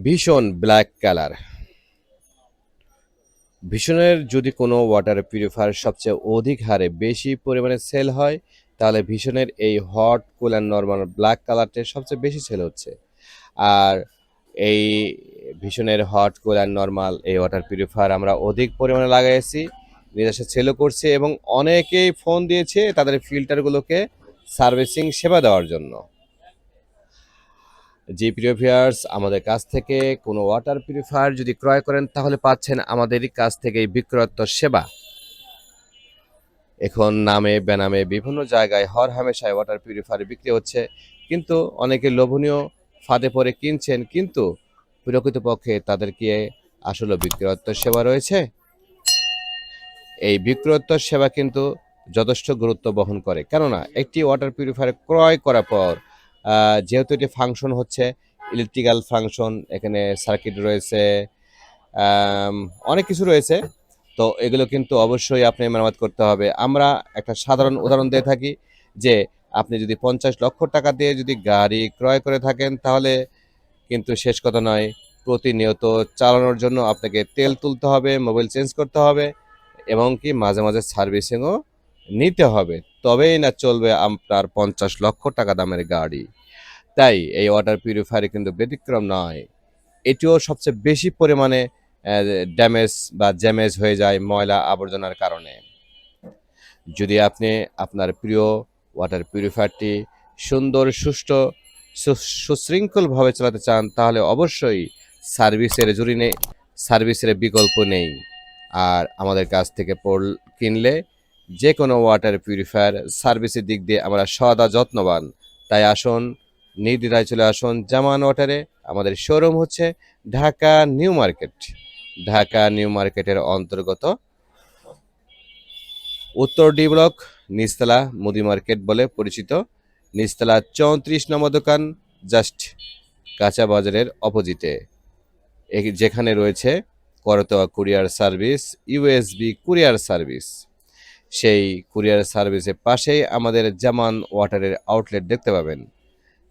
ভীষণ black colour. ভীষণের যদি কোনো ওয়াটার পিউরিফায়ার সবচেয়ে অধিক হারে বেশি পরিমাণে সেল হয়, তাহলে ভীষণের এই hot cool and normal black কালারটা সবচেয়ে বেশি সেল হচ্ছে। আর এই ভীষণের হট কুল অ্যান্ড নরমাল এই ওয়াটার পিউরিফায়ার আমরা অধিক পরিমাণে লাগাইছি, নিজস্ব সেলও করছে এবং অনেকেই ফোন দিয়েছে তাদের ফিল্টারগুলোকে সার্ভিসিং সেবা দেওয়ার জন্য। যে প্রিয় ভিউয়ার্স, আমাদের কাছ থেকে কোনো ওয়াটার পিউরিফায়ার যদি ক্রয় করেন তাহলে পাচ্ছেন আমাদেরই কাছ থেকে এই বিক্রয়োত্তর সেবা। এখন নামে বেনামে বিভিন্ন জায়গায় হরহামেশাই ওয়াটার পিউরিফায়ার বিক্রি হচ্ছে, কিন্তু অনেকে লোভনীয় ফাঁদে পড়ে কিনছেন, কিন্তু প্রকৃতপক্ষে তাদের কি আসলে বিক্রয়োত্তর সেবা রয়েছে? এই বিক্রয়োত্তর সেবা কিন্তু যথেষ্ট গুরুত্ব বহন করে, কেননা একটি ওয়াটার পিউরিফায়ার ক্রয় করার পর যেহেতু এটি ফাংশন হচ্ছে ইলেকট্রিক্যাল ফাংশন, এখানে সার্কিট রয়েছে, আম, অনেক কিছু রয়েছে। তো এগুলো কিন্তু অবশ্যই আপনি মেরামত করতে হবে। আমরা একটা সাধারণ উদাহরণ দিয়ে থাকি যে আপনি যদি 50 লক্ষ টাকা দিয়ে যদি গাড়ি ক্রয় করে থাকেন, তাহলে কিন্তু শেষ কথা নয়, প্রতিনিয়ত চালানোর জন্য আপনাকে তেল তুলতে হবে, মোবিল চেঞ্জ করতে হবে এবং কি মাঝে মাঝে সার্ভিসিংও নিতে হবে, তবেই না চলবে আপনার 50 লক্ষ টাকা দামের গাড়ি। তাই এই ওয়াটার পিউরিফায়ার কিন্তু ব্যতিক্রম নয়, এটিও সবচেয়ে বেশি পরিমাণে ড্যামেজ বা জ্যামেজ হয়ে যায় ময়লা আবর্জনার কারণে। যদি আপনি আপনার প্রিয় ওয়াটার পিউরিফায়ারটি সুন্দর, সুষ্ঠু, সুশৃঙ্খলভাবে চালাতে চান, তাহলে অবশ্যই সার্ভিসের জুড়ি নেই, সার্ভিসের বিকল্প নেই। আর আমাদের কাছ থেকে কিনলে যে কোনো ওয়াটার পিউরিফায়ার সার্ভিসের দিক দিয়ে আমরা সদা যত্নবান। তাই আসুন, নির্দ্বিধায় চলে আসুন জামান ওয়াটারে। আমাদের শোরুম হচ্ছে Dhaka new market. Dhaka new মার্কেটের অন্তর্গত উত্তর ডি ব্লক, নিচতলা মুদি মার্কেট বলে পরিচিত। নিচতলা 34 নম্বর দোকান, জাস্ট কাঁচা বাজারের অপোজিটে, যেখানে রয়েছে Karatoya courier service, USB courier service. সেই কুরিয়ার সার্ভিসের পাশেই আমাদের জামান ওয়াটারের আউটলেট দেখতে পাবেন।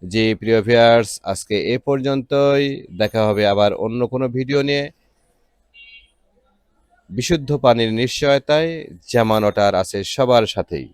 জি প্রিয় ভিউয়ার্স, আজকে এ পর্যন্তই। দেখা হবে আবার অন্য কোনো ভিডিও নিয়ে। বিশুদ্ধ পানির নিশ্চয়তায় জামান ওয়াটার আছে সবার সাথেই।